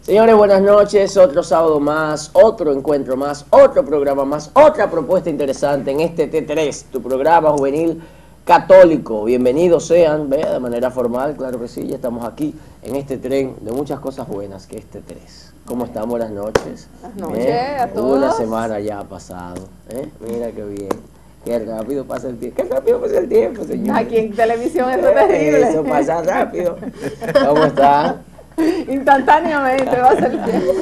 Señores, buenas noches, otro sábado más, otro encuentro más, otro programa más, otra propuesta interesante en este T3, tu programa juvenil católico. Bienvenidos sean, vea, de manera formal, claro que sí, ya estamos aquí en este tren de muchas cosas buenas que es T3. ¿Cómo están? Buenas noches. Buenas noches a todos. Una semana ya ha pasado, mira qué bien. Qué rápido pasa el tiempo. Qué rápido pasa el tiempo, señor. Aquí en televisión eso es terrible. Eso pasa rápido. ¿Cómo están? Instantáneamente va a ser el tiempo.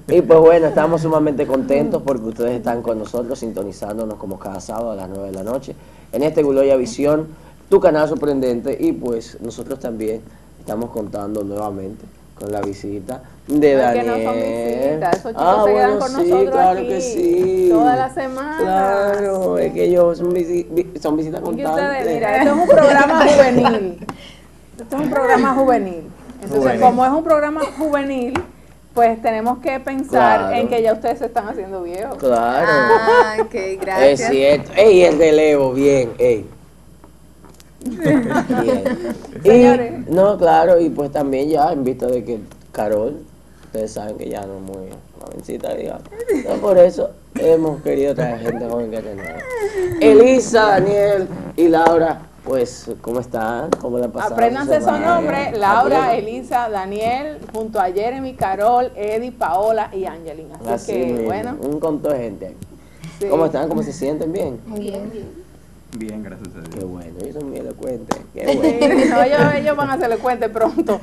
Y pues bueno, estamos sumamente contentos porque ustedes están con nosotros sintonizándonos como cada sábado a las 9 de la noche en este Guloya Visión, tu canal sorprendente, y pues nosotros también estamos contando nuevamente con la visita de Daniel. Que no son visitas, esos chicos se quedan con nosotros claro aquí que sí. toda la semana. Claro, es que ellos son visitas constantes. Ustedes, mira, esto es un programa juvenil. Esto es un programa juvenil. Entonces, como es un programa juvenil, pues tenemos que pensar en que ya ustedes se están haciendo viejos. Claro. Ah, ok, gracias. Es cierto. Ey, el relevo, bien, ey. Bien. Señores. No, claro, y pues también ya en vista de que Carol, ustedes saben que ya no es muy jovencita, digamos. No, por eso hemos querido traer gente joven que tenemos. Elisa, Daniel y Laura. Pues, ¿cómo están? ¿Cómo la pasaron? Apréndanse esos nombres: Laura, Elisa, Daniel, junto a Jeremy, Carol, Eddie, Paola y Angelina. Así que, mismo, bueno. un conto de gente aquí. Sí. ¿Cómo están? ¿Cómo se sienten? ¿Bien? Bien. Bien, gracias a Dios. Qué bueno, ellos son muy elocuentes. Qué Sí, bueno. no, ellos van a hacerle cuente pronto.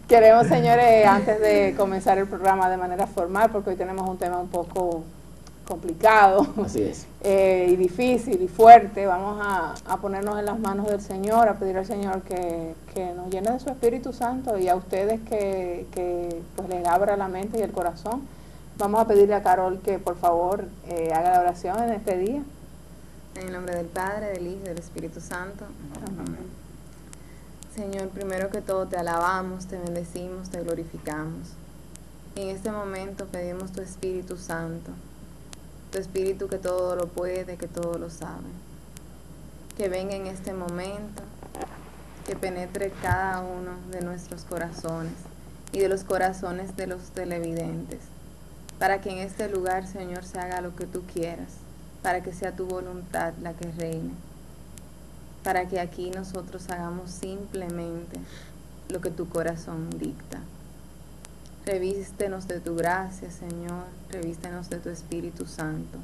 Queremos, señores, antes de comenzar el programa de manera formal, porque hoy tenemos un tema un poco complicado. Así es. Y difícil y fuerte, vamos a ponernos en las manos del Señor, a pedir al Señor que nos llene de su Espíritu Santo, y a ustedes que pues les abra la mente y el corazón. Vamos a pedirle a Carol que por favor haga la oración en este día. En el nombre del Padre, del Hijo y del Espíritu Santo. Amén. Señor, primero que todo te alabamos, te bendecimos, te glorificamos. Y en este momento pedimos tu Espíritu Santo, tu Espíritu que todo lo puede, que todo lo sabe. Que venga en este momento, que penetre cada uno de nuestros corazones y de los corazones de los televidentes, para que en este lugar, Señor, se haga lo que tú quieras, para que sea tu voluntad la que reine, para que aquí nosotros hagamos simplemente lo que tu corazón dicta. Revístenos de tu gracia, Señor, revístenos de tu Espíritu Santo.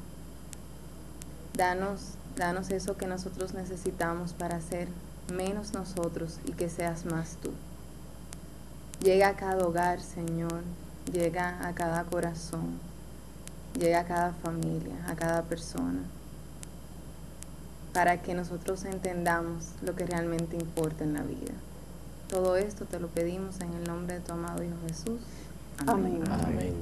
Danos eso que nosotros necesitamos para ser menos nosotros y que seas más tú. Llega a cada hogar, Señor, llega a cada corazón, llega a cada familia, a cada persona, para que nosotros entendamos lo que realmente importa en la vida. Todo esto te lo pedimos en el nombre de tu amado Hijo Jesús. Amén. Amén.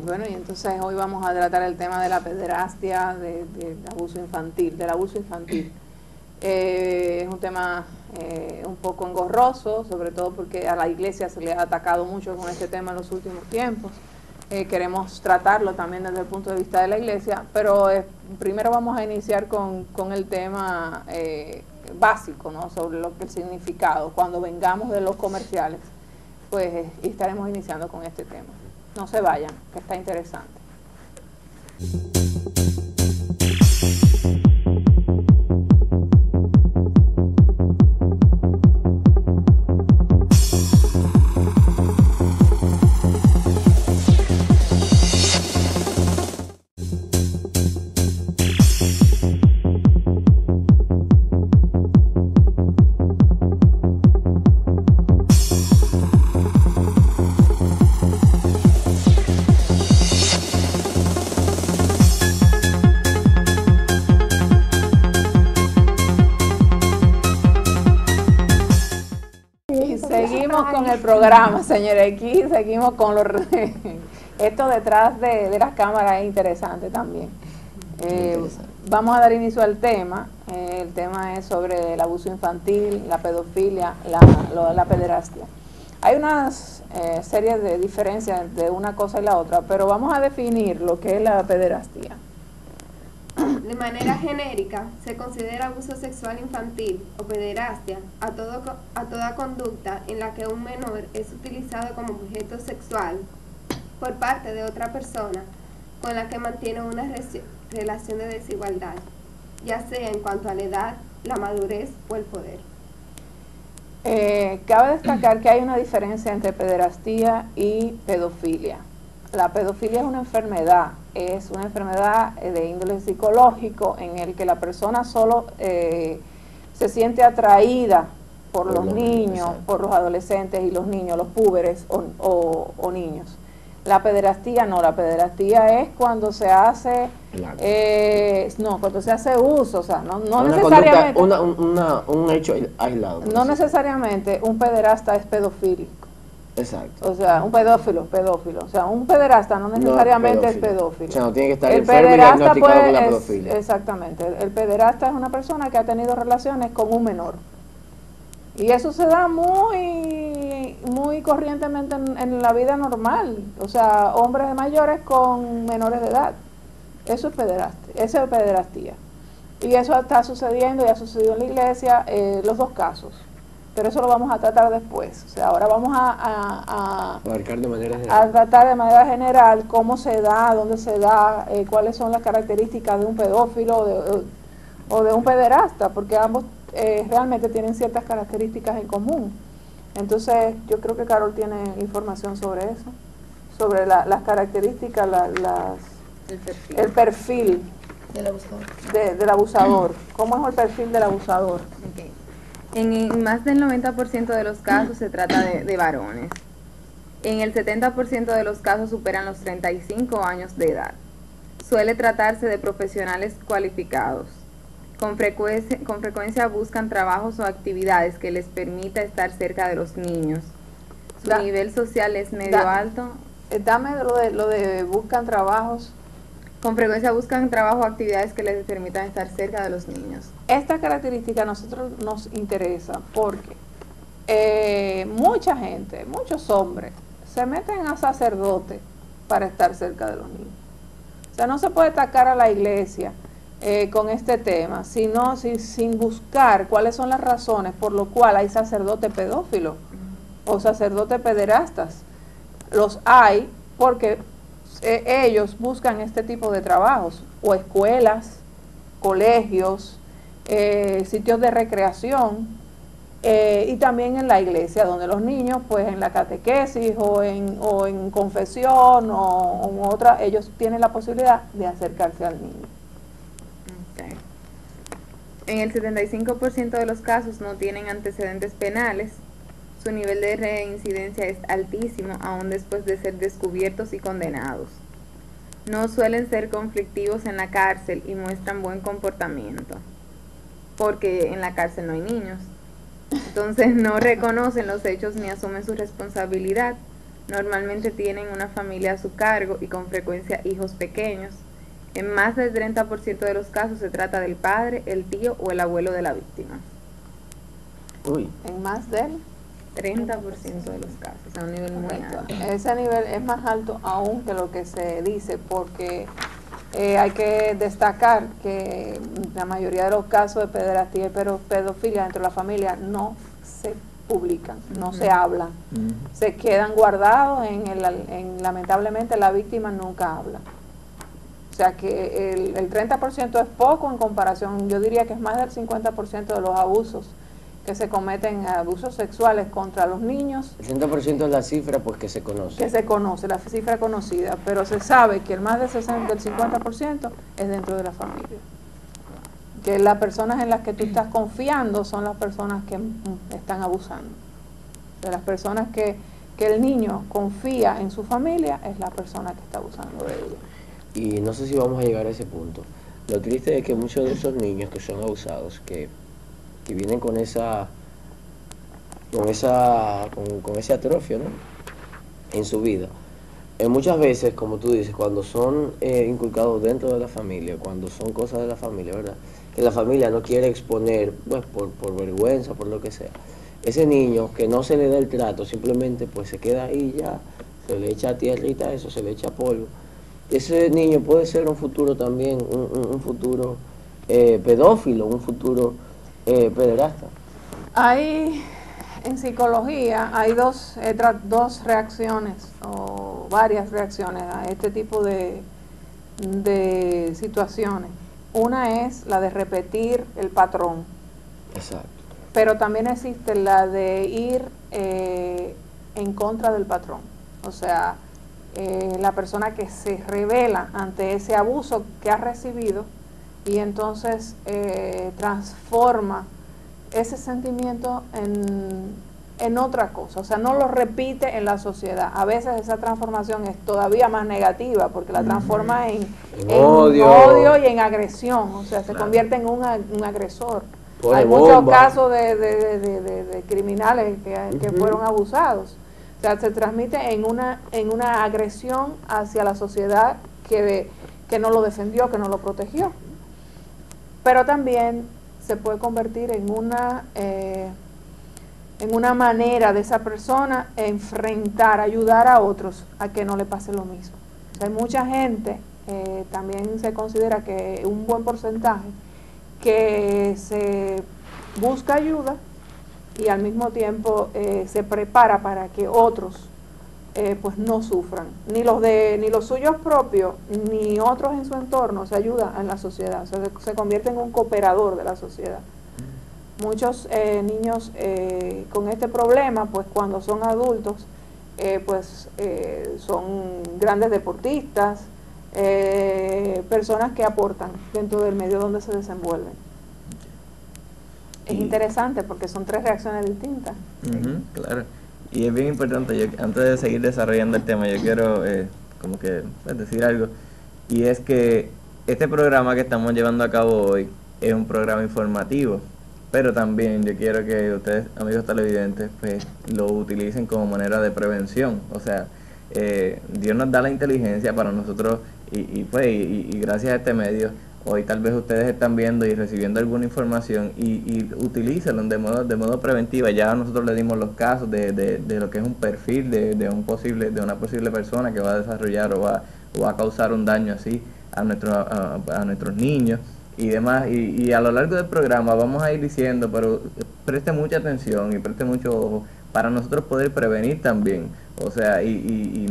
Bueno, y entonces hoy vamos a tratar el tema de la pederastia, del abuso infantil, es un tema un poco engorroso, sobre todo porque a la iglesia se le ha atacado mucho con este tema en los últimos tiempos. Queremos tratarlo también desde el punto de vista de la iglesia, pero primero vamos a iniciar con el tema básico, ¿no? Sobre lo que el significado. Cuando vengamos de los comerciales, pues estaremos iniciando con este tema. No se vayan, que está interesante. Con el programa, señores, aquí seguimos con esto detrás de las cámaras es interesante también. Interesante. Vamos a dar inicio al tema. El tema es sobre el abuso infantil, la pedofilia, la pederastia. Hay unas series de diferencias entre una cosa y la otra, pero vamos a definir lo que es la pederastia. De manera genérica, se considera abuso sexual infantil o pederastia a toda conducta en la que un menor es utilizado como objeto sexual por parte de otra persona con la que mantiene una relación de desigualdad, ya sea en cuanto a la edad, la madurez o el poder. Cabe destacar que hay una diferencia entre pederastía y pedofilia. La pedofilia es una enfermedad de índole psicológico en el que la persona solo se siente atraída por los niños, exacto, por los adolescentes y los niños, los púberes o niños. La pederastía no, la pederastía es cuando se hace, cuando se hace uso, o sea, no necesariamente, un hecho aislado. no necesariamente un pederasta es pedofílico. Exacto. O sea, un pedófilo. O sea, un pederasta no necesariamente es pedófilo. O sea, no tiene que estar El enfermo y pederasta diagnosticado con la pedofilia. exactamente. El pederasta es una persona que ha tenido relaciones con un menor. Y eso se da muy corrientemente en la vida normal. O sea, hombres mayores con menores de edad. Eso es pederastía. Y eso está sucediendo y ha sucedido en la iglesia, los dos casos. Pero eso lo vamos a tratar después. O sea, ahora vamos a Abarcar de manera general. a tratar de manera general cómo se da, dónde se da, cuáles son las características de un pedófilo o de un pederasta, porque ambos realmente tienen ciertas características en común. Entonces, yo creo que Carol tiene información sobre eso, sobre las características, el perfil del abusador. ¿Cómo es el perfil del abusador? Okay. En más del 90% de los casos se trata de varones. En el 70% de los casos superan los 35 años de edad. Suele tratarse de profesionales cualificados. Con frecuencia buscan trabajos o actividades que les permita estar cerca de los niños. Su nivel social es medio alto. Dame lo de buscan trabajos. Con frecuencia buscan trabajo o actividades que les permitan estar cerca de los niños. Esta característica a nosotros nos interesa porque mucha gente, muchos hombres, se meten a sacerdote para estar cerca de los niños. O sea, no se puede atacar a la iglesia con este tema, sino sin buscar cuáles son las razones por lo cual hay sacerdotes pedófilos o sacerdotes pederastas. Los hay porque ellos buscan este tipo de trabajos, o escuelas, colegios, sitios de recreación, y también en la iglesia, donde los niños, pues en la catequesis o en confesión o en otra, ellos tienen la posibilidad de acercarse al niño. Okay. En el 75% de los casos no tienen antecedentes penales. Su nivel de reincidencia es altísimo, aún después de ser descubiertos y condenados. No suelen ser conflictivos en la cárcel y muestran buen comportamiento, porque en la cárcel no hay niños. Entonces no reconocen los hechos ni asumen su responsabilidad. Normalmente tienen una familia a su cargo y con frecuencia hijos pequeños. En más del 30% de los casos se trata del padre, el tío o el abuelo de la víctima. Uy. En más del 30% de los casos, a un nivel muy alto. Ese nivel es más alto aún que lo que se dice, porque hay que destacar que la mayoría de los casos de pederastía y pedofilia dentro de la familia no se publican, no se hablan, se quedan guardados lamentablemente la víctima nunca habla. O sea que el 30% es poco en comparación, yo diría que es más del 50% de los abusos que se cometen, abusos sexuales contra los niños. El 30% es la cifra pues que se conoce. Que se conoce, la cifra conocida, pero se sabe que el más del 50% es dentro de la familia. Que las personas en las que tú estás confiando son las personas que están abusando. De las personas que el niño confía en su familia, es la persona que está abusando de ella. Y no sé si vamos a llegar a ese punto. Lo triste es que muchos de esos niños que son abusados, que vienen con ese atrofio, ¿no?, en su vida, muchas veces, como tú dices, cuando son inculcados dentro de la familia, cuando son cosas de la familia, ¿verdad? Que la familia no quiere exponer, pues por vergüenza, por lo que sea. Ese niño que no se le da el trato, simplemente pues se queda ahí ya, se le echa tierrita a eso, se le echa polvo. Ese niño puede ser un futuro también, un futuro pedófilo, un futuro pederasta. Hay, en psicología, hay dos reacciones o varias reacciones a este tipo de situaciones. Una es la de repetir el patrón. Exacto. Pero también existe la de ir en contra del patrón. O sea, la persona que se revela ante ese abuso que ha recibido y entonces transforma ese sentimiento en otra cosa, o sea, no lo repite en la sociedad. A veces esa transformación es todavía más negativa porque la transforma en odio y en agresión, o sea, se convierte en un agresor. Hay muchos casos de criminales que fueron abusados. O sea, se transmite en una agresión hacia la sociedad que no lo defendió, que no lo protegió. Pero también se puede convertir en una manera de esa persona enfrentar, ayudar a otros a que no le pase lo mismo. O sea, hay mucha gente, también se considera que un buen porcentaje, que se busca ayuda y al mismo tiempo se prepara para que otros pues no sufran, ni los suyos propios, ni otros en su entorno. Se ayuda en la sociedad, o sea, se convierte en un cooperador de la sociedad. Muchos niños con este problema, pues cuando son adultos, son grandes deportistas, personas que aportan dentro del medio donde se desenvuelven. Es interesante porque son tres reacciones distintas. Claro, y es bien importante, antes de seguir desarrollando el tema, yo quiero como que decir algo, y es que este programa que estamos llevando a cabo hoy es un programa informativo, pero también yo quiero que ustedes, amigos televidentes, pues lo utilicen como manera de prevención. O sea, Dios nos da la inteligencia para nosotros y gracias a este medio, hoy tal vez ustedes están viendo y recibiendo alguna información y utilícenlo de modo preventiva. Ya nosotros le dimos los casos de lo que es un perfil de una posible persona que va a desarrollar o va a causar un daño así a nuestros niños y demás, y a lo largo del programa vamos a ir diciendo, pero preste mucha atención y preste mucho ojo para nosotros poder prevenir también. O sea, y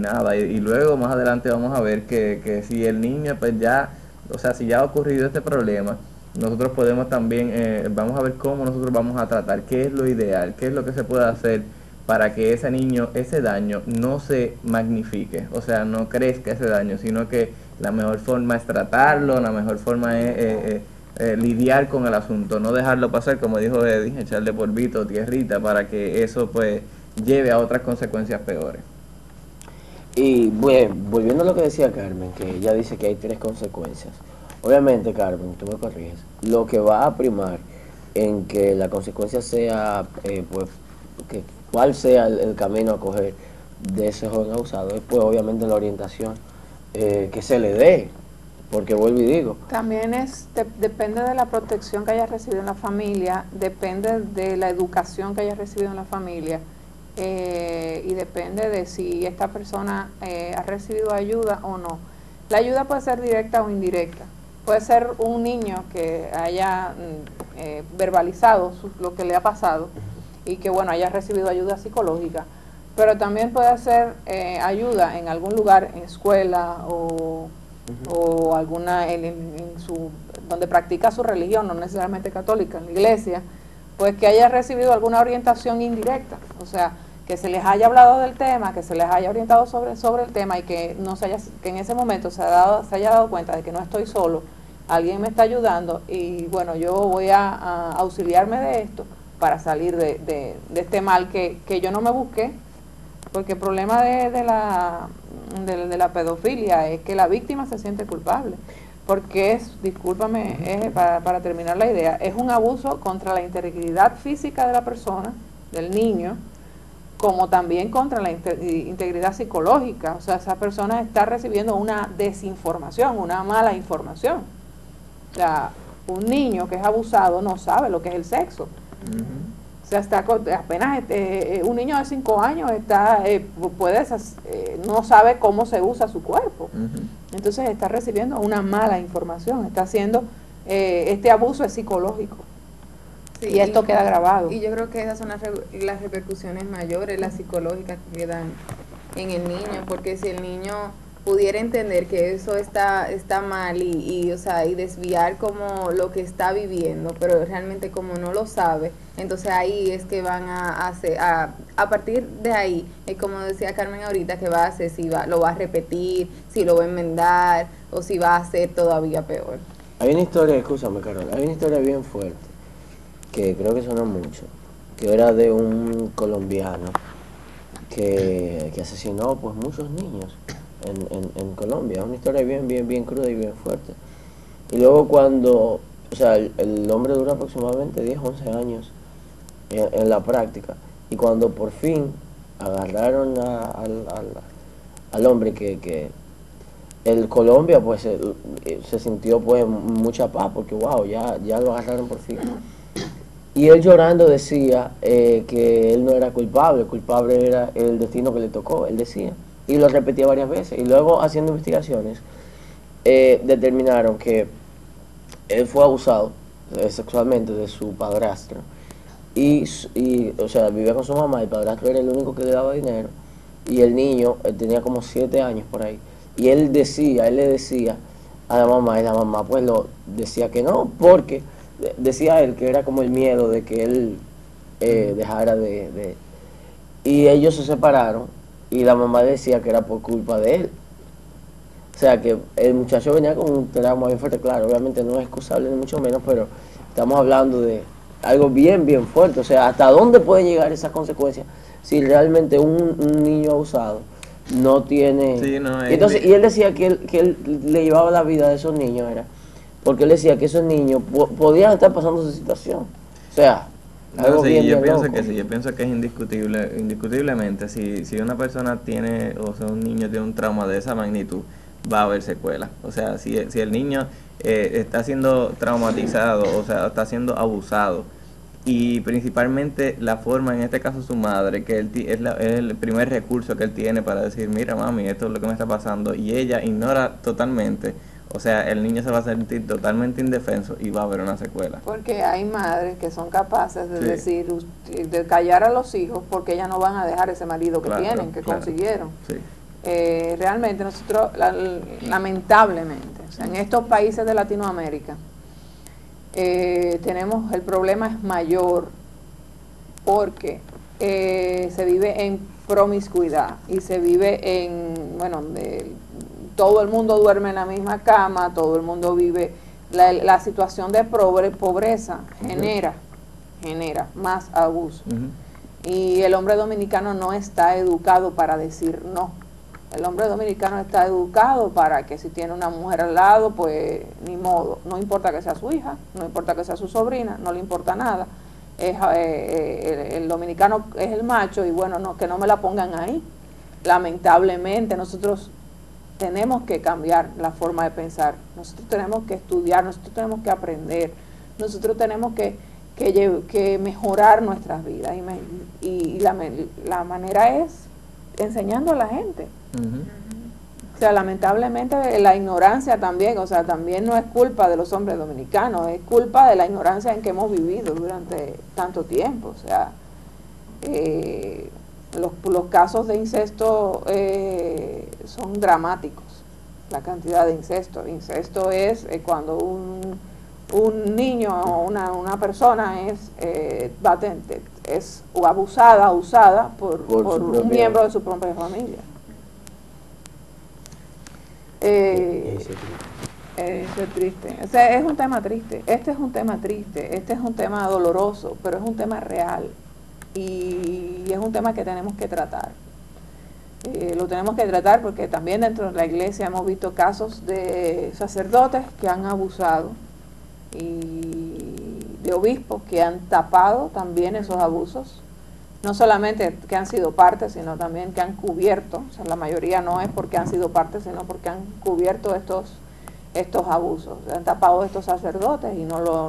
luego más adelante vamos a ver que si el niño pues ya, o sea, si ya ha ocurrido este problema, nosotros podemos también, vamos a ver cómo nosotros vamos a tratar, qué es lo ideal, qué es lo que se puede hacer para que ese niño, ese daño no se magnifique, o sea, no crezca ese daño, sino que la mejor forma es tratarlo, la mejor forma es lidiar con el asunto, no dejarlo pasar, como dijo Eddie, echarle polvito, tierrita, para que eso pues lleve a otras consecuencias peores. Y bueno, volviendo a lo que decía Carmen, que ella dice que hay tres consecuencias. Obviamente, Carmen, tú me corriges, lo que va a primar en que la consecuencia sea, pues, que cuál sea el camino a coger de ese joven abusado, es pues obviamente la orientación que se le dé, porque vuelvo y digo. También depende de la protección que haya recibido en la familia, depende de la educación que haya recibido en la familia, y depende de si esta persona ha recibido ayuda o no. La ayuda puede ser directa o indirecta. Puede ser un niño que haya verbalizado lo que le ha pasado y que bueno haya recibido ayuda psicológica, pero también puede ser ayuda en algún lugar, en escuela o alguna donde practica su religión, no necesariamente católica, en la iglesia, pues que haya recibido alguna orientación indirecta, o sea, que se les haya hablado del tema, que se les haya orientado sobre el tema y que que en ese momento se haya dado cuenta de que no estoy solo, alguien me está ayudando y bueno, yo voy a auxiliarme de esto para salir de este mal que yo no me busqué, porque el problema de la pedofilia es que la víctima se siente culpable, porque discúlpame, para terminar la idea, es un abuso contra la integridad física de la persona, del niño, como también contra la integridad psicológica. O sea, esa persona está recibiendo una desinformación, una mala información. O sea, un niño que es abusado no sabe lo que es el sexo. O sea, apenas un niño de 5 años no sabe cómo se usa su cuerpo. Entonces está recibiendo una mala información, está haciendo, este abuso es psicológico. Sí, y esto queda grabado. Y yo creo que esas son las repercusiones mayores, las psicológicas que quedan en el niño, porque si el niño pudiera entender que eso está mal o sea, y desviar como lo que está viviendo, pero realmente como no lo sabe, entonces ahí es que van a hacer, a partir de ahí, es como decía Carmen ahorita, que va a hacer, si lo va a repetir, si lo va a enmendar, o si va a hacer todavía peor. Hay una historia, escúchame Carol, hay una historia bien fuerte, que creo que sonó mucho, que era de un colombiano que asesinó pues muchos niños en Colombia. Es una historia bien cruda y bien fuerte. Y luego cuando, o sea, el hombre dura aproximadamente 10, 11 años en la práctica, y cuando por fin agarraron al hombre, que el Colombia pues se sintió pues mucha paz, porque wow, ya lo agarraron por fin. Y él llorando decía que él no era culpable era el destino que le tocó, él decía. Y lo repetía varias veces. Y luego, haciendo investigaciones, determinaron que él fue abusado sexualmente de su padrastro. Y, o sea, vivía con su mamá, el padrastro era el único que le daba dinero. Y el niño tenía como 7 años por ahí. Y él le decía a la mamá, y la mamá pues lo decía que no, porque decía él que era como el miedo de que él dejara de... Y ellos se separaron. Y la mamá decía que era por culpa de él. O sea, que el muchacho venía con un trauma bien fuerte, claro, obviamente no es excusable ni mucho menos, pero estamos hablando de algo bien fuerte. O sea, ¿hasta dónde pueden llegar esas consecuencias si realmente un niño abusado no tiene... Sí, no, entonces, y él decía que él le llevaba la vida de esos niños, era porque él decía que esos niños podían estar pasando su situación. O sea... No, sí, yo pienso que es indiscutiblemente, si una persona tiene, o sea, un niño tiene un trauma de esa magnitud, va a haber secuelas. O sea, si el niño está siendo traumatizado, o sea, está siendo abusado, y principalmente la forma, en este caso su madre, que es el primer recurso que él tiene para decir, mira mami, esto es lo que me está pasando, y ella ignora totalmente. O sea, el niño se va a sentir totalmente indefenso y va a haber una secuela. Porque hay madres que son capaces de decir, de callar a los hijos porque ellas no van a dejar ese marido que tienen, que consiguieron. Sí. Realmente nosotros, lamentablemente, o sea, en estos países de Latinoamérica, tenemos, el problema es mayor porque se vive en promiscuidad y se vive en, bueno, todo el mundo duerme en la misma cama, todo el mundo vive, la situación de pobreza genera más abuso. Y el hombre dominicano no está educado para decir no. El hombre dominicano está educado para que si tiene una mujer al lado, pues ni modo, no importa que sea su hija, no importa que sea su sobrina, no le importa nada. El dominicano es el macho y bueno, no, que no me la pongan ahí. Lamentablemente nosotros tenemos que cambiar la forma de pensar, nosotros tenemos que estudiar, nosotros tenemos que aprender, nosotros tenemos que mejorar nuestras vidas y la manera es enseñando a la gente. O sea, lamentablemente la ignorancia también, o sea, también no es culpa de los hombres dominicanos, es culpa de la ignorancia en que hemos vivido durante tanto tiempo. O sea, los casos de incesto son dramáticos, la cantidad de incesto. Incesto es cuando un niño o una persona es abusada, usada por un miembro de su propia familia. Eso es triste. O sea, es un tema triste. Este es un tema triste, este es un tema doloroso, pero es un tema real y es un tema que tenemos que tratar. Lo tenemos que tratar porque también dentro de la iglesia hemos visto casos de sacerdotes que han abusado y de obispos que han tapado también esos abusos no solamente que han sido parte, sino también que han cubierto, o sea, la mayoría no es porque han sido parte, sino porque han cubierto estos abusos, han tapado estos sacerdotes y no lo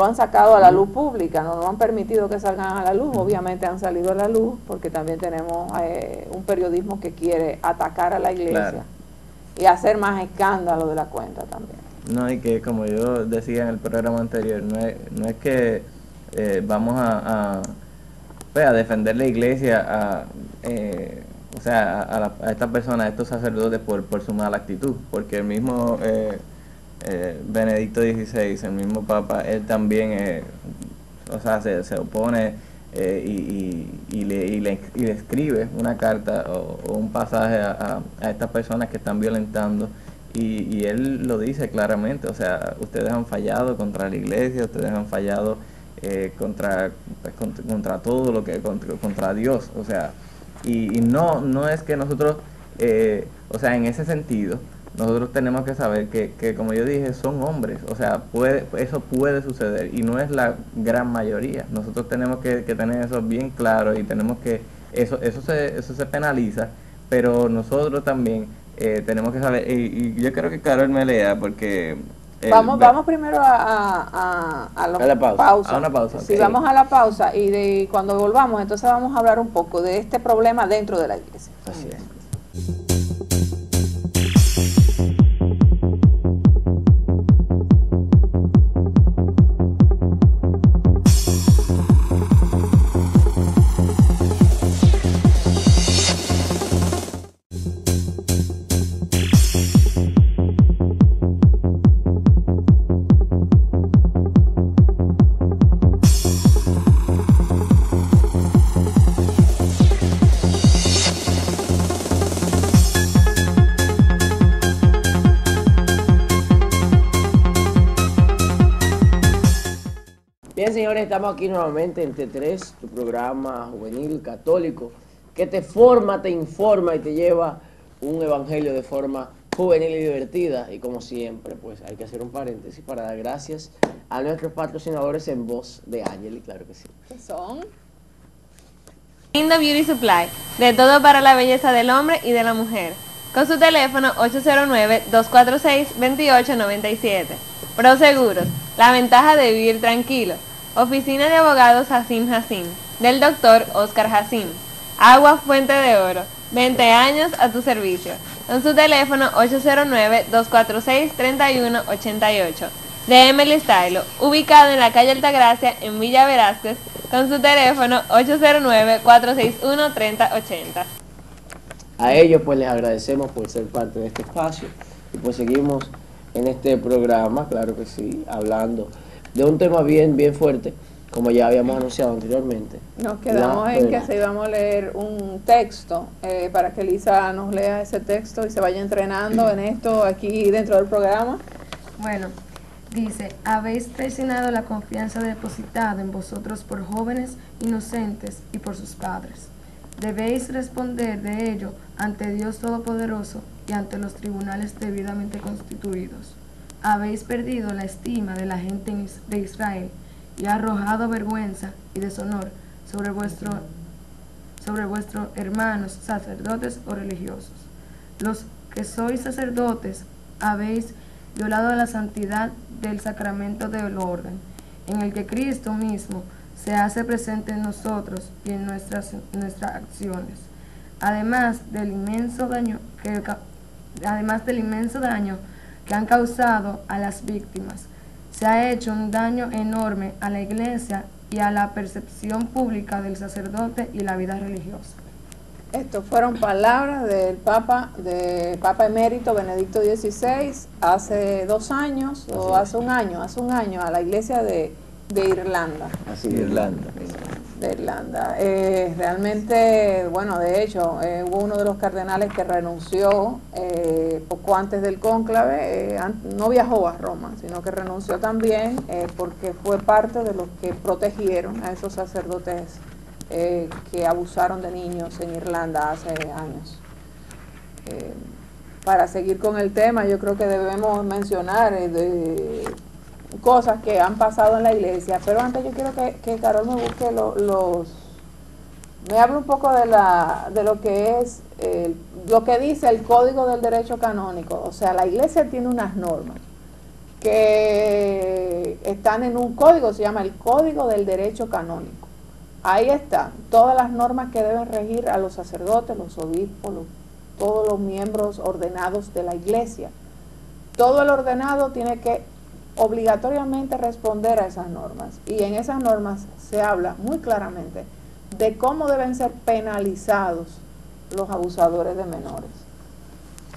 han sacado a la luz pública, no lo han permitido que salgan a la luz. Obviamente han salido a la luz porque también tenemos un periodismo que quiere atacar a la iglesia, claro, y hacer más escándalo de la cuenta también. No, y que como yo decía en el programa anterior, no es que vamos a defender la iglesia a estas personas, a estos sacerdotes por su mala actitud, porque el mismo Benedicto XVI, el mismo Papa, él también se opone y le escribe una carta o un pasaje a estas personas que están violentando, y él lo dice claramente, o sea, ustedes han fallado contra la iglesia, ustedes han fallado contra todo lo que, contra Dios, o sea, y no es que nosotros, en ese sentido, nosotros tenemos que saber que como yo dije, son hombres, o sea, eso puede suceder y no es la gran mayoría. Nosotros tenemos que tener eso bien claro, y tenemos que, eso se penaliza, pero nosotros también tenemos que saber, y yo creo que Carol me lea, porque... Vamos primero a la pausa. A una pausa. Sí, okay. Vamos a la pausa, y cuando volvamos, entonces vamos a hablar un poco de este problema dentro de la iglesia. Así es. Bien, señores, estamos aquí nuevamente en T3, tu programa juvenil católico, que te forma, te informa y te lleva un evangelio de forma juvenil y divertida. Y como siempre, pues hay que hacer un paréntesis para dar gracias a nuestros patrocinadores en voz de Ángel, claro que sí. ¿Qué son? Lindo Beauty Supply, de todo para la belleza del hombre y de la mujer. Con su teléfono 809-246-2897. Proseguros, la ventaja de vivir tranquilo. Oficina de abogados Jacín, del doctor Oscar Jacín. Agua Fuente de Oro, 20 años a tu servicio. Con su teléfono 809-246-3188. De Emily Stylo, ubicado en la calle Altagracia, en Villa Velázquez, con su teléfono 809-461-3080. A ellos pues les agradecemos por ser parte de este espacio, y pues seguimos en este programa, claro que sí, hablando de un tema bien fuerte, como ya habíamos anunciado anteriormente. Nos quedamos en que se íbamos a leer un texto, para que Lisa nos lea ese texto y se vaya entrenando en esto aquí dentro del programa. Bueno, dice: habéis traicionado la confianza depositada en vosotros por jóvenes inocentes y por sus padres. Debéis responder de ello ante Dios Todopoderoso y ante los tribunales debidamente constituidos. Habéis perdido la estima de la gente de Israel y arrojado vergüenza y deshonor sobre vuestros hermanos sacerdotes o religiosos. Los que sois sacerdotes habéis violado la santidad del sacramento del orden, en el que Cristo mismo se hace presente en nosotros y en nuestras acciones. Además del inmenso daño que han causado a las víctimas, se ha hecho un daño enorme a la Iglesia y a la percepción pública del sacerdote y la vida religiosa. Estas fueron palabras del Papa emérito Benedicto XVI hace 2 años, o hace un año, a la Iglesia de Irlanda. Así de Irlanda. De Irlanda. Realmente, bueno, de hecho, hubo uno de los cardenales que renunció poco antes del cónclave, no viajó a Roma, sino que renunció también porque fue parte de los que protegieron a esos sacerdotes que abusaron de niños en Irlanda hace años. Para seguir con el tema, yo creo que debemos mencionar cosas que han pasado en la iglesia, pero antes yo quiero que Carol me busque me hable un poco de lo que es, lo que dice el Código del Derecho Canónico. O sea, la iglesia tiene unas normas que están en un código, se llama el Código del Derecho Canónico. Ahí están todas las normas que deben regir a los sacerdotes, los obispos, todos los miembros ordenados de la iglesia. Todo el ordenado tiene que obligatoriamente responder a esas normas, y en esas normas se habla muy claramente de cómo deben ser penalizados los abusadores de menores.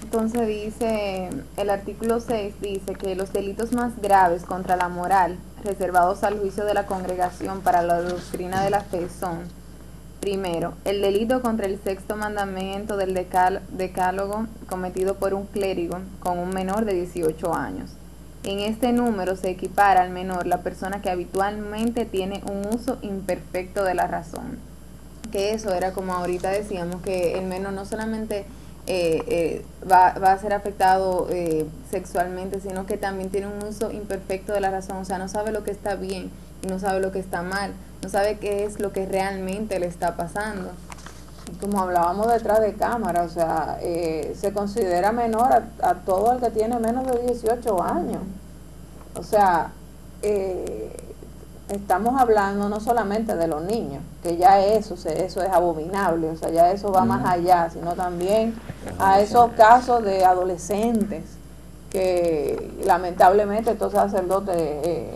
Entonces dice, el artículo 6 dice que los delitos más graves contra la moral, reservados al juicio de la congregación para la doctrina de la fe son: primero, el delito contra el sexto mandamiento del decálogo cometido por un clérigo con un menor de 18 años. En este número se equipara al menor la persona que habitualmente tiene un uso imperfecto de la razón. Que eso era como ahorita decíamos, que el menor no solamente va a ser afectado sexualmente, sino que también tiene un uso imperfecto de la razón. O sea, no sabe lo que está bien y no sabe lo que está mal, no sabe qué es lo que realmente le está pasando. Y como hablábamos detrás de cámara, o sea, se considera menor a todo el que tiene menos de 18 años. O sea, estamos hablando no solamente de los niños, que ya eso es abominable, o sea, ya eso va más allá, sino también a esos casos de adolescentes que lamentablemente estos sacerdotes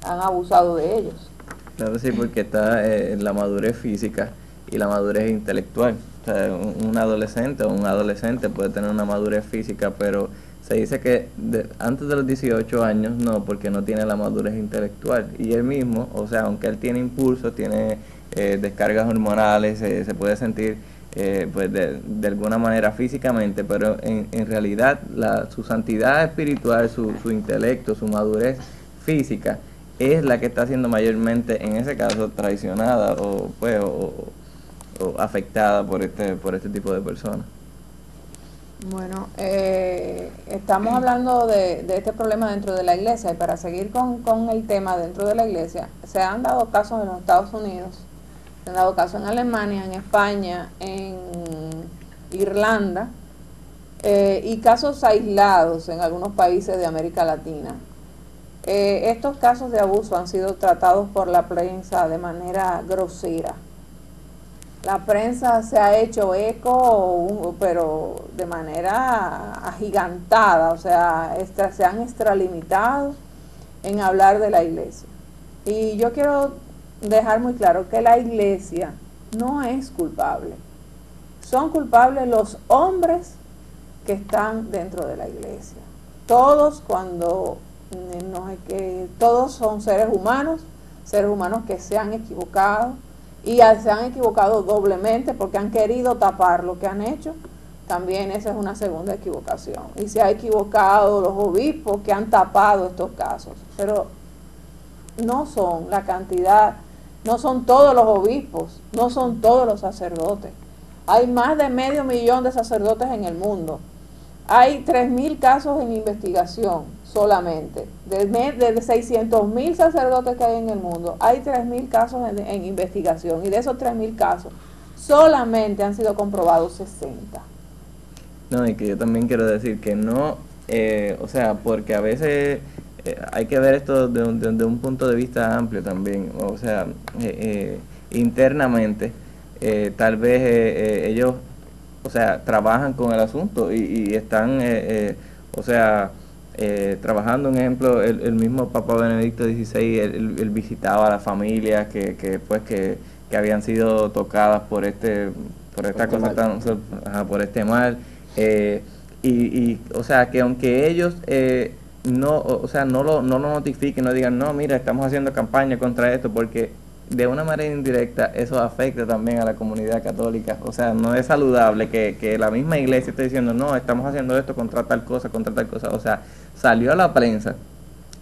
han abusado de ellos. Claro, sí, porque está la madurez física y la madurez intelectual. O sea, un adolescente o un adolescente puede tener una madurez física, pero se dice que antes de los 18 años no, porque no tiene la madurez intelectual. Y él mismo, o sea, aunque él tiene impulsos, tiene descargas hormonales, se puede sentir pues de alguna manera físicamente, pero en realidad su santidad espiritual, su intelecto, su madurez física es la que está siendo mayormente, en ese caso, traicionada o afectada por este tipo de personas. Bueno, estamos hablando de este problema dentro de la iglesia, y para seguir con el tema dentro de la iglesia, se han dado casos en los Estados Unidos, se han dado casos en Alemania, en España, en Irlanda, y casos aislados en algunos países de América Latina. Estos casos de abuso han sido tratados por la prensa de manera grosera. La prensa se ha hecho eco, pero de manera agigantada, o sea, se han extralimitado en hablar de la iglesia. Y yo quiero dejar muy claro que la iglesia no es culpable. Son culpables los hombres que están dentro de la iglesia. Todos todos son seres humanos que se han equivocado, y se han equivocado doblemente porque han querido tapar lo que han hecho. También esa es una segunda equivocación. Y se ha equivocado los obispos que han tapado estos casos. Pero no son la cantidad, no son todos los obispos, no son todos los sacerdotes. Hay más de 500.000 de sacerdotes en el mundo. Hay 3.000 casos en investigación solamente. De 600.000 sacerdotes que hay en el mundo, hay 3.000 casos en investigación. Y de esos 3.000 casos, solamente han sido comprobados 60. No, y que yo también quiero decir que no, o sea, porque a veces hay que ver esto de un punto de vista amplio también. O sea, internamente, tal vez ellos, o sea, trabajan con el asunto y están, o sea, trabajando. Un ejemplo, el mismo Papa Benedicto XVI, él visitaba a las familias que habían sido tocadas por esta cosa tan, por este mal, y o sea, que aunque ellos no lo notifiquen, no digan, no, mira, estamos haciendo campaña contra esto, porque de una manera indirecta eso afecta también a la comunidad católica. O sea, no es saludable que la misma iglesia esté diciendo, no, estamos haciendo esto contra tal cosa. O sea, salió a la prensa,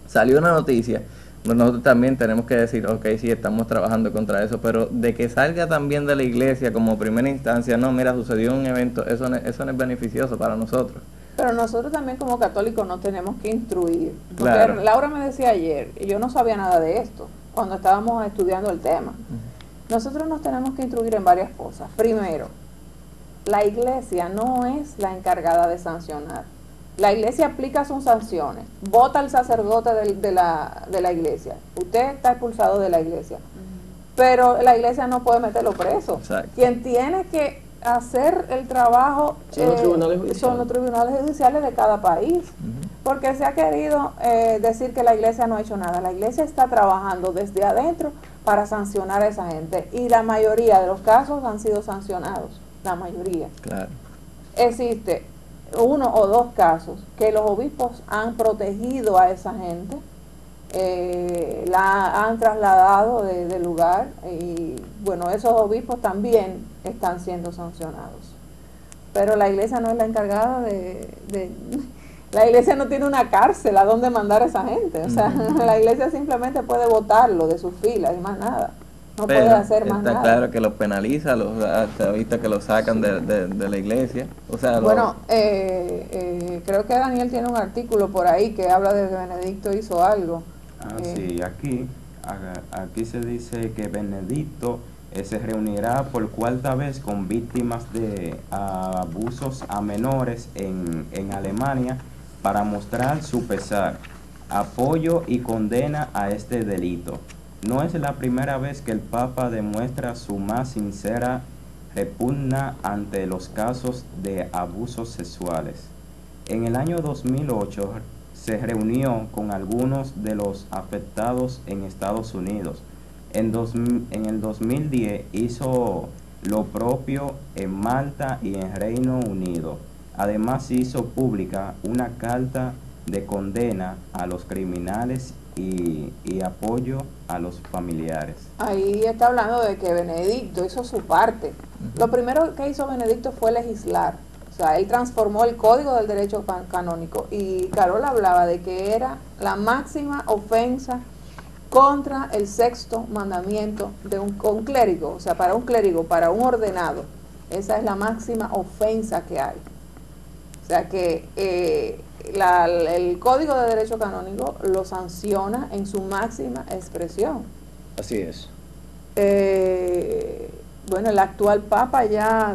salió una noticia, nosotros también tenemos que decir, ok, sí, estamos trabajando contra eso, pero de que salga también de la iglesia como primera instancia, no, mira, sucedió un evento, eso no es beneficioso para nosotros. Pero nosotros también como católicos nos tenemos que instruir. Porque Claro. Laura me decía ayer, y yo no sabía nada de esto, cuando estábamos estudiando el tema. Nosotros nos tenemos que instruir en varias cosas. Primero, la iglesia no es la encargada de sancionar. La iglesia aplica sus sanciones, vota al sacerdote de la iglesia. Usted está expulsado de la iglesia. Pero la iglesia no puede meterlo preso. Exacto. Quien tiene que hacer el trabajo Son los tribunales judiciales. son los tribunales judiciales de cada país. Porque se ha querido decir que la iglesia no ha hecho nada. La iglesia está trabajando desde adentro para sancionar a esa gente. Y la mayoría de los casos han sido sancionados. La mayoría. Claro. Existe 1 o 2 casos que los obispos han protegido a esa gente, la han trasladado del lugar y bueno, esos obispos también están siendo sancionados. Pero la iglesia no es la encargada la iglesia no tiene una cárcel a donde mandar a esa gente. O sea, la iglesia simplemente puede votarlo de sus filas y más nada. No Pero puede hacer más está nada. claro que los penaliza, hasta visto que los sacan de la iglesia. O sea, Bueno, creo que Daniel tiene un artículo por ahí que habla de que Benedicto hizo algo. Sí, aquí se dice que Benedicto se reunirá por 4ª vez con víctimas de abusos a menores en Alemania para mostrar su pesar, apoyo y condena a este delito. No es la primera vez que el Papa demuestra su más sincera repugna ante los casos de abusos sexuales. En el año 2008 se reunió con algunos de los afectados en Estados Unidos. En el 2010 hizo lo propio en Malta y en Reino Unido. Además hizo pública una carta de condena a los criminales y apoyo a los familiares. Ahí está hablando de que Benedicto hizo su parte. Lo primero que hizo Benedicto fue legislar. O sea, él transformó el Código del Derecho Canónico y Carol hablaba de que era la máxima ofensa contra el 6º mandamiento de un clérigo. O sea, para un clérigo, para un ordenado, esa es la máxima ofensa que hay. O sea que el Código de Derecho Canónico lo sanciona en su máxima expresión. Así es. Bueno, el actual Papa ya ha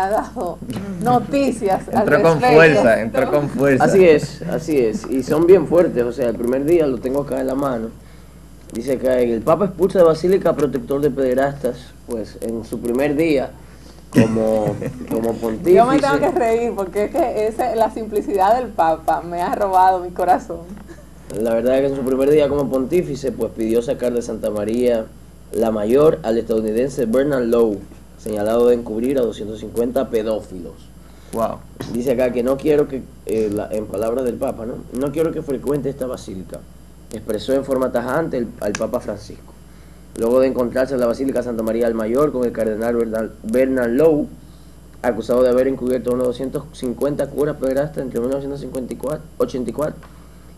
dado noticias al entró con respecto. fuerza, entró con fuerza. Así es. Y son bien fuertes. O sea, el primer día lo tengo acá en la mano. Dice que el Papa expulsa de Basílica protector de pederastas. Pues en su primer día como pontífice. Yo me tengo que reír porque es que la simplicidad del Papa me ha robado mi corazón. La verdad es que en su primer día como pontífice pues pidió sacar de Santa María la Mayor al estadounidense Bernard Lowe, señalado de encubrir a 250 pedófilos. Wow. Dice acá que no quiero que, en palabras del Papa, no quiero que frecuente esta basílica. Expresó en forma tajante al Papa Francisco. Luego de encontrarse en la Basílica Santa María del Mayor con el cardenal Bernard Lowe, acusado de haber encubierto unos 250 curas pederastas entre 1984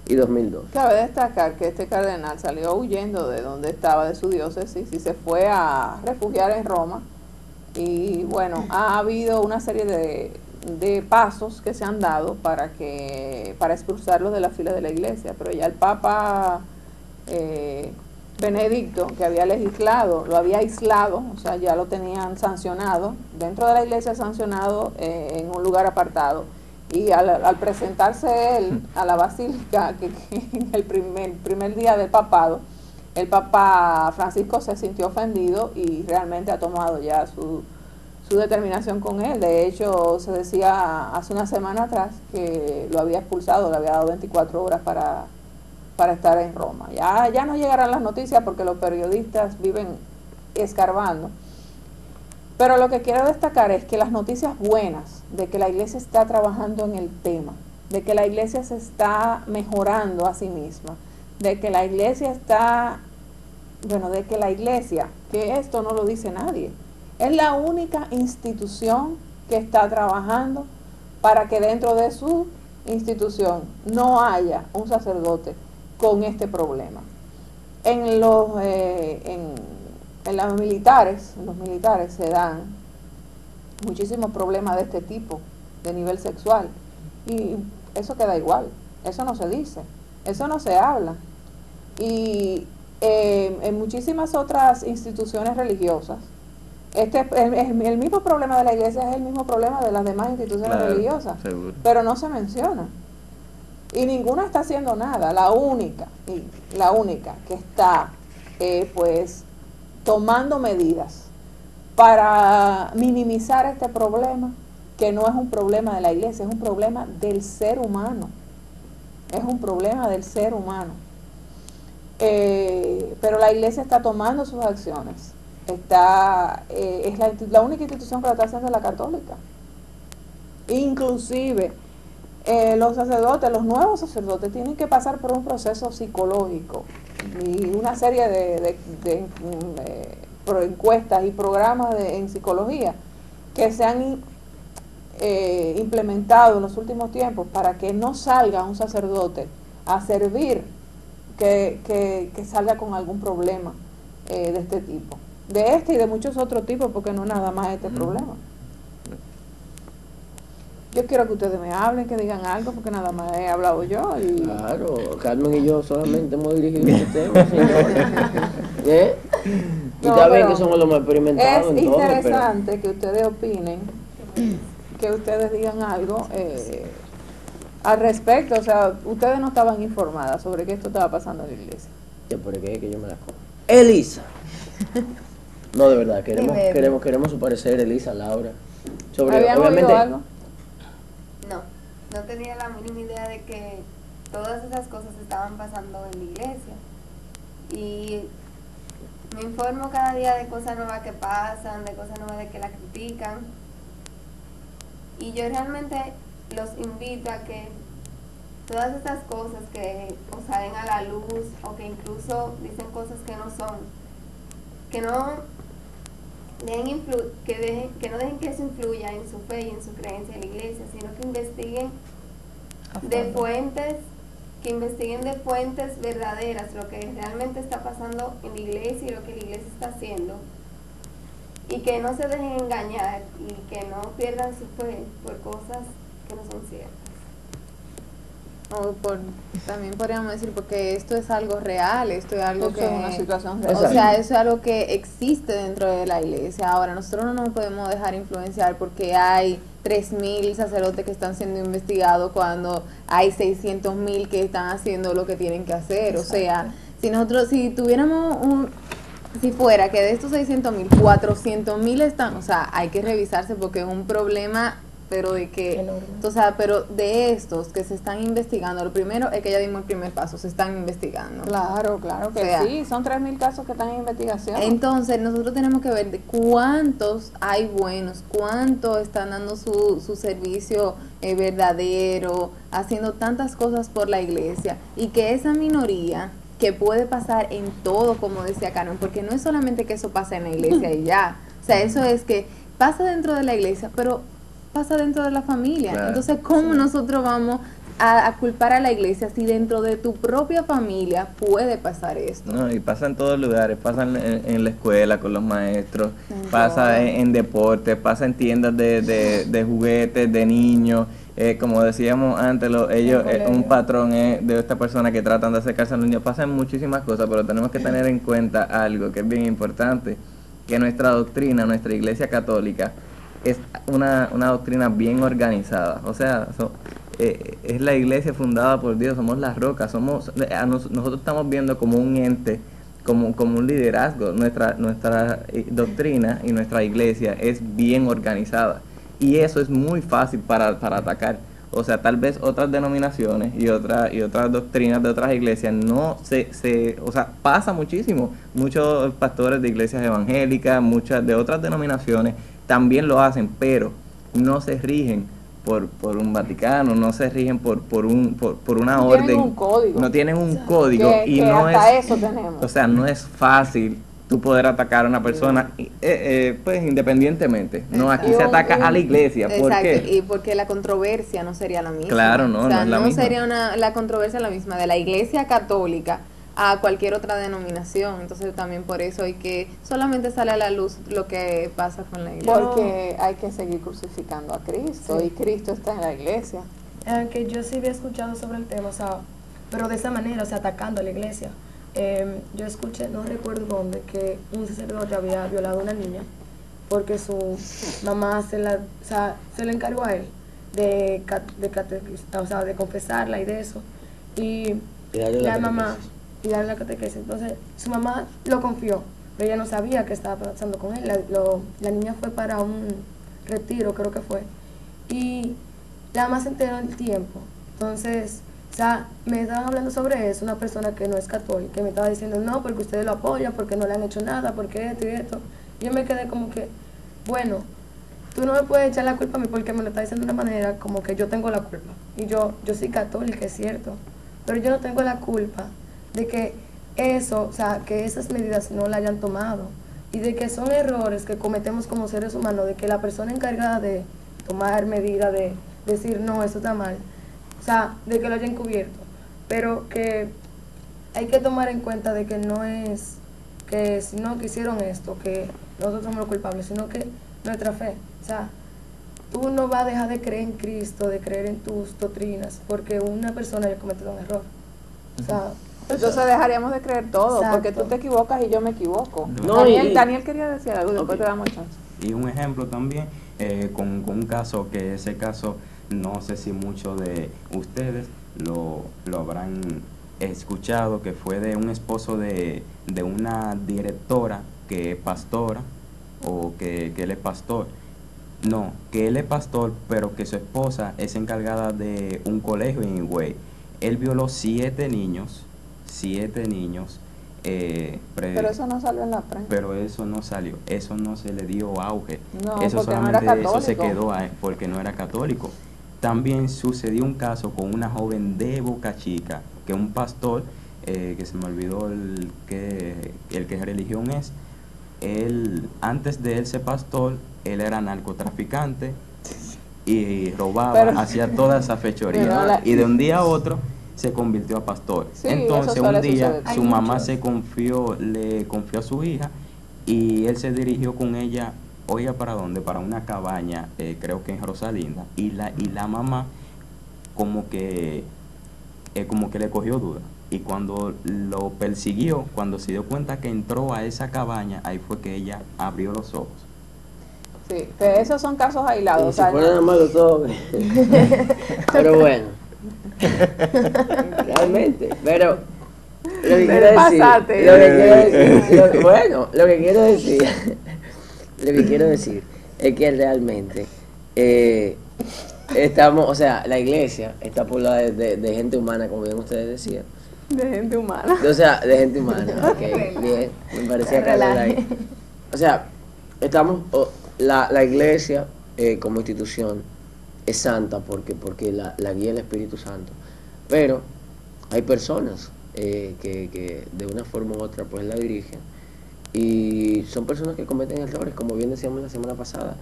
y 2002. Cabe destacar que este cardenal salió huyendo de donde estaba, de su diócesis, y se fue a refugiar en Roma. Y bueno, ha habido una serie de pasos que se han dado para expulsarlo de la fila de la iglesia, pero ya el Papa Benedicto, que había legislado, lo había aislado, o sea, ya lo tenían sancionado, dentro de la iglesia sancionado en un lugar apartado. Y al presentarse él a la basílica, que en el primer día del papado, el Papa Francisco se sintió ofendido y realmente ha tomado ya su determinación con él. De hecho, se decía hace una semana atrás que lo había expulsado, le había dado 24 horas para estar en Roma. Ya no llegarán las noticias porque los periodistas viven escarbando. Pero lo que quiero destacar es que las noticias buenas de que la iglesia está trabajando en el tema, de que la iglesia se está mejorando a sí misma, de que la iglesia que esto no lo dice nadie, es la única institución que está trabajando para que dentro de su institución no haya un sacerdote con este problema. En los militares se dan muchísimos problemas de este tipo, de nivel sexual. Y eso queda igual, eso no se dice, eso no se habla. Y en muchísimas otras instituciones religiosas, el mismo problema de la iglesia es el mismo problema de las demás instituciones religiosas, seguro. pero no se menciona. Y ninguna está haciendo nada. La única que está pues tomando medidas para minimizar este problema, que no es un problema de la iglesia, es un problema del ser humano. Es un problema del ser humano. Pero la iglesia está tomando sus acciones. Es la única institución que lo está haciendo es la católica. Inclusive los sacerdotes, los nuevos sacerdotes tienen que pasar por un proceso psicológico y una serie de encuestas y programas en psicología que se han implementado en los últimos tiempos para que no salga un sacerdote a servir que salga con algún problema de este tipo, de este y de muchos otros tipos, porque no nada más este problema. Yo quiero que ustedes me hablen, que digan algo, porque nada más he hablado yo. Y claro, Carmen y yo solamente hemos dirigido este tema, señores. ¿Eh? Y está bien que somos los más experimentados es en todo. Es interesante que ustedes opinen, que ustedes digan algo al respecto. O sea, ustedes no estaban informadas sobre que esto estaba pasando en la iglesia. Ya, por qué que yo me la como. Elisa. No, de verdad, queremos su parecer, Elisa, Laura. Sobre, ¿Habían obviamente, oído algo? No tenía la mínima idea de que todas esas cosas estaban pasando en la iglesia. Y me informo cada día de cosas nuevas que pasan, de cosas nuevas de que la critican. Y yo realmente los invito a que todas estas cosas que o salen a la luz o que incluso dicen cosas que no son, que no dejen que eso influya en su fe y en su creencia en la iglesia, sino que investiguen de fuentes verdaderas lo que realmente está pasando en la iglesia y lo que la iglesia está haciendo, y que no se dejen engañar y que no pierdan su fe por cosas que no son ciertas. También podríamos decir, porque esto es algo real, esto es algo que es una situación real. O sea, eso es algo que existe dentro de la iglesia. Ahora, nosotros no nos podemos dejar influenciar porque hay 3.000 sacerdotes que están siendo investigados cuando hay 600.000 que están haciendo lo que tienen que hacer. O sea, si tuviéramos si fuera que de estos 600.000, 400.000 están, o sea, hay que revisarse porque es un problema, pero de que, o sea, pero de estos que se están investigando, lo primero es que ya dimos el primer paso, se están investigando. Claro que O sea, sí, son 3.000 casos que están en investigación. Entonces, nosotros tenemos que ver de cuántos hay buenos, cuántos están dando su servicio verdadero, haciendo tantas cosas por la iglesia, y que esa minoría, que puede pasar en todo, como decía Carmen, porque no es solamente que eso pasa en la iglesia y ya, o sea, eso es que pasa dentro de la iglesia, pero pasa dentro de la familia. Claro. Entonces, ¿cómo nosotros vamos a culpar a la iglesia si dentro de tu propia familia puede pasar esto? No, y pasa en todos lugares, pasa en la escuela con los maestros, pasa en deportes, pasa en tiendas de juguetes, de niños. Como decíamos antes, un patrón de esta persona que tratan de acercarse a los niños. Pasan muchísimas cosas, pero tenemos que tener en cuenta algo que es bien importante, que nuestra doctrina, nuestra iglesia católica, es una doctrina bien organizada. O sea, es la iglesia fundada por Dios, somos las rocas, nosotros estamos viendo como un ente, como un liderazgo. Nuestra doctrina y nuestra iglesia es bien organizada, y eso es muy fácil para atacar. O sea, tal vez otras denominaciones y otras doctrinas de otras iglesias no o sea, pasa muchísimo. Muchos pastores de iglesias evangélicas, muchas de otras denominaciones también lo hacen, pero no se rigen por un Vaticano, no se rigen por una orden. Tienen un código. No tienen un código, y que no hasta es, eso tenemos. o sea, no es fácil tú poder atacar a una persona, pues independientemente. No, aquí se ataca a la iglesia. ¿Por qué? Y porque la controversia no sería la misma. Claro, no, o sea, no es la misma. sería la controversia la misma de la iglesia católica a cualquier otra denominación. Entonces también por eso hay que, solamente sale a la luz lo que pasa con la iglesia. Porque hay que seguir crucificando a Cristo, Sí. y Cristo está en la iglesia. Que yo sí había escuchado sobre el tema, o sea, pero de esa manera, o sea, atacando a la iglesia. Yo escuché, no recuerdo dónde, que un sacerdote había violado a una niña porque su mamá se le encargó a él de confesarla y de eso. Y darle la la mamá, catequesis. y darle la catequesis. Entonces, su mamá lo confió, pero ella no sabía qué estaba pasando con él. La niña fue para un retiro, creo que fue, y la mamá se enteró en el tiempo. Entonces, o sea, me estaban hablando sobre eso, una persona que no es católica, que me estaba diciendo, no, porque ustedes lo apoyan, porque no le han hecho nada, porque esto y esto. Y yo me quedé como que, bueno, tú no me puedes echar la culpa a mí porque me lo estás diciendo de una manera como que yo tengo la culpa. Y yo soy católica, es cierto, pero yo no tengo la culpa de que eso, o sea, que esas medidas no la hayan tomado. Y de que son errores que cometemos como seres humanos, de que la persona encargada de tomar medidas, de decir, no, eso está mal, o sea, de que lo hayan cubierto. Pero que hay que tomar en cuenta de que no es que si no que hicieron esto, que nosotros somos los culpables, sino que nuestra fe, o sea, tú no vas a dejar de creer en Cristo, de creer en tus doctrinas, porque una persona haya cometido un error. O sea, Entonces dejaríamos de creer todo, Exacto. porque tú te equivocas y yo me equivoco. No, Daniel quería decir algo, después te damos chance. Y un ejemplo también con un caso, que ese caso no sé si muchos de ustedes lo habrán escuchado, que fue de un esposo de una directora que es pastora, o que él es pastor. No, que él es pastor, pero que su esposa es encargada de un colegio en Higüey. Él violó 7 niños. Pero eso no salió en la prensa. Pero eso no salió, eso no se le dio auge. No, Eso porque no solamente era eso se católico. quedó ahí, porque no era católico. También sucedió un caso con una joven de Boca Chica, que un pastor, que se me olvidó el que religión es, él, antes de él ser pastor, él era narcotraficante y robaba, Pero- hacía toda esa fechoría. Pero la- Y de un día a otro se convirtió a pastor. Sí, Entonces eso suele un día suceder. su Hay mamá muchos. le confió a su hija, y él se dirigió con ella, oiga, ¿para dónde? Para una cabaña, creo que en Rosalinda, y la mamá como que le cogió duda, y cuando lo persiguió, cuando se dio cuenta que entró a esa cabaña, ahí fue que ella abrió los ojos. Sí, que esos son casos aislados. Y o si sea, fuera nada malo todo. Pero bueno. Realmente. Pero lo que quiero decir. pasaste. Lo que quiero decir. Bueno, lo que quiero decir. Lo que quiero decir es que realmente estamos, o sea, la iglesia está poblada de gente humana, como bien ustedes decían. de gente humana. O sea, de gente humana. Ok, bien. Me parecía que ahí. O sea, la iglesia como institución es santa porque la guía el Espíritu Santo. Pero hay personas que de una forma u otra pues la dirigen, y son personas que cometen errores, como bien decíamos la semana pasada.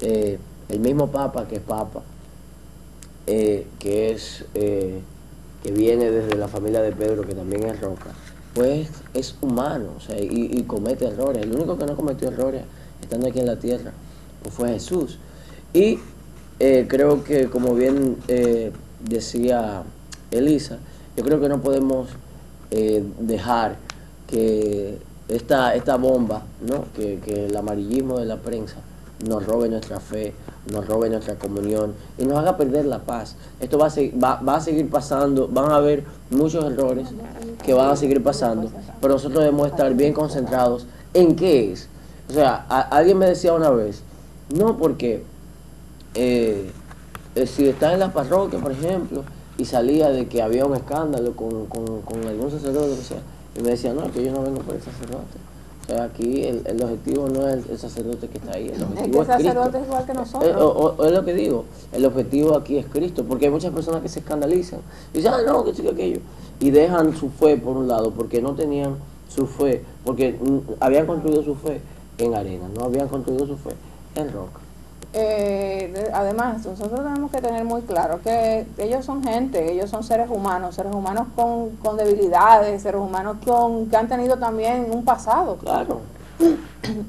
El mismo Papa, que es Papa, que viene desde la familia de Pedro, que también es Roca, pues es humano, o sea, y comete errores. El único que no cometió errores estando aquí en la tierra pues fue Jesús. Y creo que, como bien decía Elisa, yo creo que no podemos dejar que esta bomba, ¿no? que el amarillismo de la prensa nos robe nuestra fe, nos robe nuestra comunión y nos haga perder la paz. Esto va a seguir pasando, van a haber muchos errores que van a seguir pasando, pero nosotros debemos estar bien concentrados en qué es. O sea, alguien me decía una vez, no, porque si está en la parroquia, por ejemplo, y salía de que había un escándalo con algún sacerdote, o sea, y me decía, no, que yo no vengo por el sacerdote. O sea, aquí el objetivo no es el sacerdote que está ahí, el Es que objetivo el es Cristo. sacerdote es igual que nosotros. O es lo que digo, el objetivo aquí es Cristo, porque hay muchas personas que se escandalizan y dicen, no, que sí, que aquello, y dejan su fe por un lado porque no tenían su fe, porque habían construido su fe en arena, no habían construido su fe en roca. Además, nosotros tenemos que tener muy claro que ellos son gente, ellos son seres humanos con debilidades, seres humanos que han tenido también un pasado. Claro.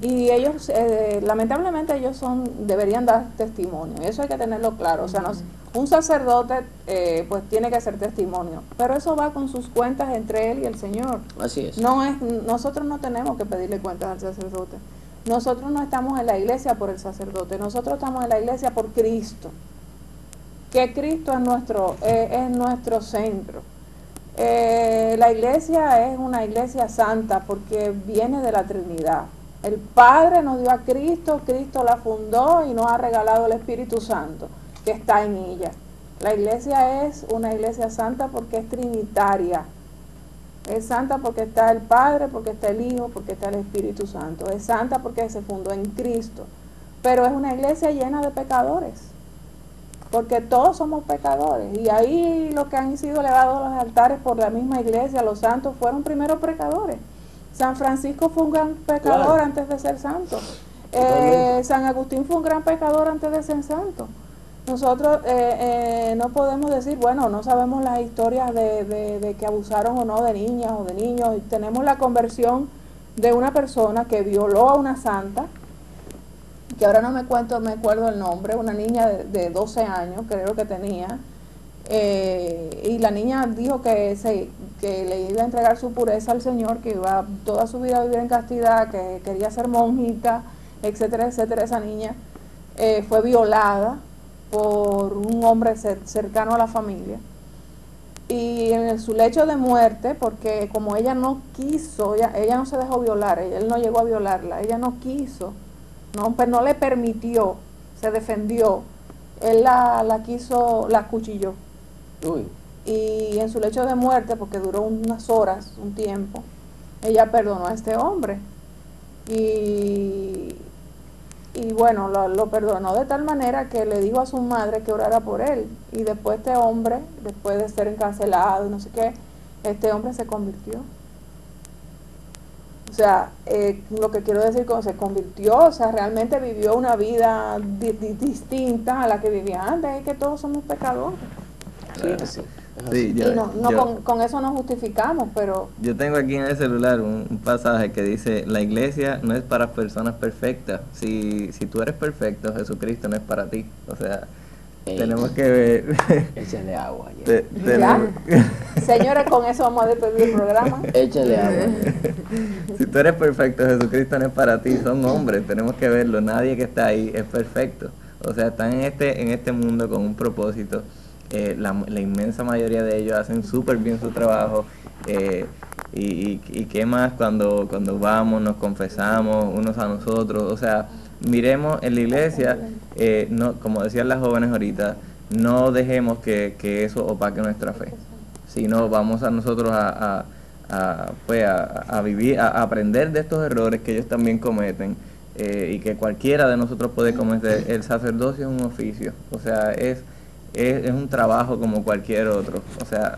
Y ellos, lamentablemente, deberían dar testimonio, y eso hay que tenerlo claro. O sea, un sacerdote pues tiene que hacer testimonio, pero eso va con sus cuentas entre él y el Señor. Así es. Nosotros no tenemos que pedirle cuentas al sacerdote. Nosotros no estamos en la iglesia por el sacerdote, nosotros estamos en la iglesia por Cristo, que Cristo es nuestro centro. La iglesia es una iglesia santa porque viene de la Trinidad. El Padre nos dio a Cristo, Cristo la fundó y nos ha regalado el Espíritu Santo que está en ella. La iglesia es una iglesia santa porque es trinitaria. Es santa porque está el Padre, porque está el Hijo, porque está el Espíritu Santo. Es santa porque se fundó en Cristo. Pero es una iglesia llena de pecadores, porque todos somos pecadores. Y ahí los que han sido elevados a los altares por la misma iglesia, los santos, fueron primero pecadores. San Francisco fue un gran pecador antes de ser santo. San Agustín fue un gran pecador antes de ser santo. Nosotros no podemos decir, bueno, no sabemos las historias de que abusaron o no de niñas o de niños. Tenemos la conversión de una persona que violó a una santa, que ahora no me acuerdo el nombre, una niña de 12 años, creo que tenía, y la niña dijo que le iba a entregar su pureza al Señor, que iba toda su vida a vivir en castidad, que quería ser monjita, etcétera, etcétera. Esa niña fue violada por un hombre cercano a la familia, y en su lecho de muerte, porque como ella no quiso, ella no se dejó violar, él no llegó a violarla, ella no quiso, no le permitió, se defendió, él la acuchilló. Uy. Y en su lecho de muerte, porque duró unas horas, un tiempo, ella perdonó a este hombre, y bueno, lo perdonó de tal manera que le dijo a su madre que orara por él. Y después este hombre, después de ser encarcelado y no sé qué, este hombre se convirtió. O sea, lo que quiero decir con se convirtió, o sea, realmente vivió una vida distinta a la que vivía antes. Es que todos somos pecadores. Sí. Sí, Con eso nos justificamos, pero... Yo tengo aquí en el celular un pasaje que dice, la iglesia no es para personas perfectas. Si tú eres perfecto, Jesucristo no es para ti. O sea, tenemos que ver... Échale agua. ¿Ya? Señores, con eso vamos a despedir el programa. Échale agua. Si tú eres perfecto, Jesucristo no es para ti. Son hombres, tenemos que verlo. Nadie que está ahí es perfecto. O sea, están en este mundo con un propósito. La inmensa mayoría de ellos hacen súper bien su trabajo, y qué más cuando vamos, nos confesamos unos a nosotros. O sea, miremos en la iglesia, no, como decían las jóvenes ahorita, no dejemos que eso opaque nuestra fe, sino vamos a nosotros a vivir, a aprender de estos errores que ellos también cometen, y que cualquiera de nosotros puede cometer. El sacerdocio es un oficio, o sea, es un trabajo como cualquier otro. O sea,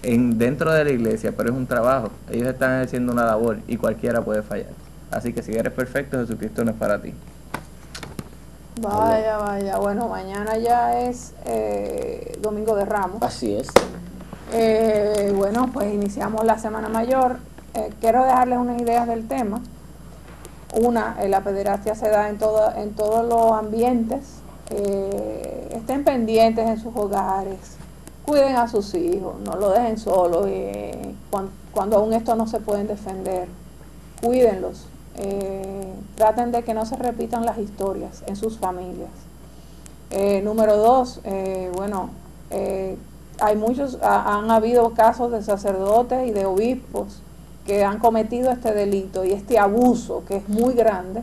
dentro de la iglesia, pero es un trabajo. Ellos están haciendo una labor y cualquiera puede fallar. Así que si eres perfecto, Jesucristo no es para ti. Vaya. Bueno, mañana ya es Domingo de Ramos. Así es. Bueno, pues iniciamos la Semana Mayor. Quiero dejarles unas ideas del tema. La pederastia se da en todos los ambientes. Estén pendientes en sus hogares, cuiden a sus hijos, no lo dejen solo, cuando aún estos no se pueden defender, cuídenlos, traten de que no se repitan las historias en sus familias. Número 2, han habido casos de sacerdotes y de obispos que han cometido este delito y este abuso que es muy grande,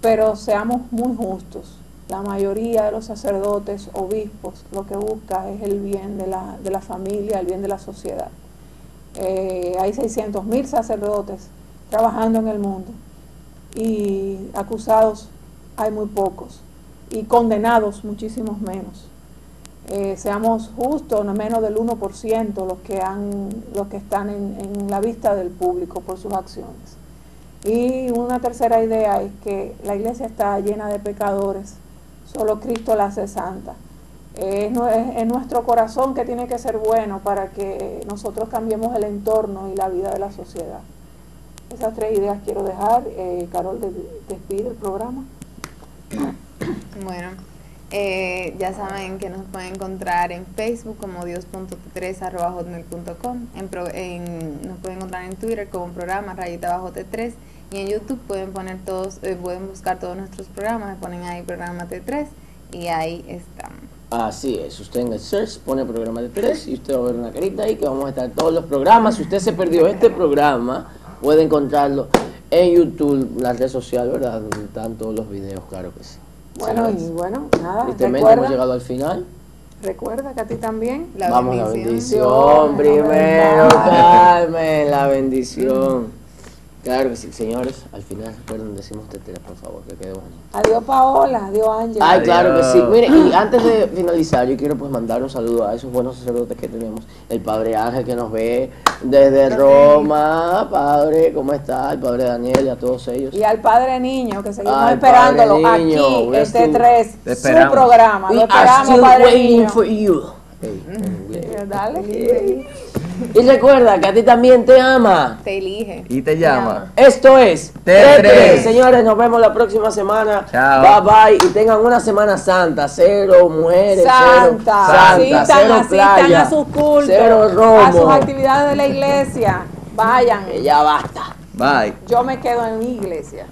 pero seamos muy justos. La mayoría de los sacerdotes, obispos, lo que busca es el bien de la familia, el bien de la sociedad. Hay 600.000 sacerdotes trabajando en el mundo y acusados hay muy pocos y condenados muchísimos menos. Seamos justos, no menos del 1% los que están en la vista del público por sus acciones. Y una tercera idea es que la iglesia está llena de pecadores, solo Cristo la hace santa. Es nuestro corazón que tiene que ser bueno para que nosotros cambiemos el entorno y la vida de la sociedad. Esas 3 ideas quiero dejar. Carol, despide el programa. Bueno, ya saben que nos pueden encontrar en Facebook como dios.t3@hotmail.com, nos pueden encontrar en Twitter como programa _T3, y en YouTube pueden buscar todos nuestros programas, ponen ahí programa T3 y ahí están. Así es, usted en el search pone programa de 3 y usted va a ver una carita ahí que vamos a estar todos los programas. Si usted se perdió este programa, puede encontrarlo en YouTube, la red social, ¿verdad? Donde están todos los videos, claro que sí. Bueno, Señores, y bueno, nada, tristemente hemos llegado al final. recuerda que a ti también. Vamos a la bendición primero, Carmen, la bendición. Claro que sí, señores, al final recuerden, decimos T3, por favor, que quede bonito. Adiós Paola, adiós Ángela. Ay, claro que sí. Mire, y antes de finalizar, yo quiero pues mandar un saludo a esos buenos sacerdotes que tenemos. El Padre Ángel que nos ve desde Roma. Padre, ¿cómo está? El Padre Daniel y a todos ellos. Y al Padre Niño, que seguimos Ay, esperándolo Padre Niño, aquí, we're en still- T3, su esperamos. programa. We Lo are esperamos, still Padre waiting Niño. for you. Hey, Dale. y recuerda que a ti también te ama. Te elige. Y te llama. Esto es T3. T3. Señores, nos vemos la próxima semana. Chao. Bye bye. Y tengan una semana santa. Cero mujeres. Santa, Cero, asistan playa, a sus cultos, cero romo. a sus actividades de la iglesia. Vayan. Que ya basta. Bye. Yo me quedo en mi iglesia.